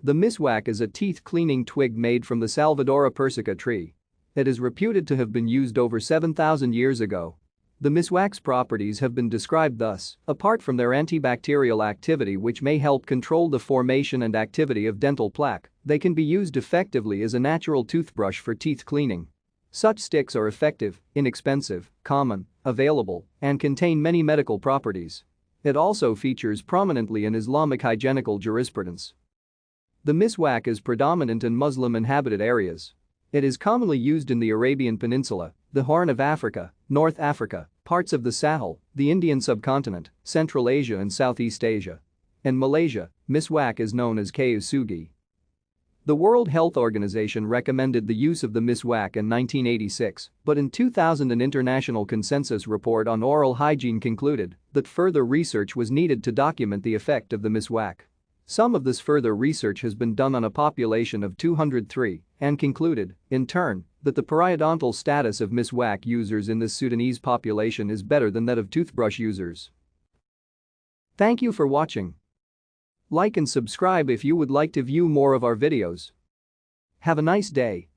The miswak is a teeth-cleaning twig made from the Salvadora persica tree. It is reputed to have been used over 7,000 years ago. The miswak's properties have been described thus: apart from their antibacterial activity, which may help control the formation and activity of dental plaque, they can be used effectively as a natural toothbrush for teeth cleaning. Such sticks are effective, inexpensive, common, available, and contain many medical properties. It also features prominently in Islamic hygienical jurisprudence. The miswak is predominant in Muslim-inhabited areas. It is commonly used in the Arabian Peninsula, the Horn of Africa, North Africa, parts of the Sahel, the Indian subcontinent, Central Asia and Southeast Asia. In Malaysia, miswak is known as kayu sugi. The World Health Organization recommended the use of the miswak in 1986, but in 2000 an international consensus report on oral hygiene concluded that further research was needed to document the effect of the miswak. Some of this further research has been done on a population of 203 and concluded, in turn, that the periodontal status of miswak users in this Sudanese population is better than that of toothbrush users. Thank you for watching. Like and subscribe if you would like to view more of our videos. Have a nice day.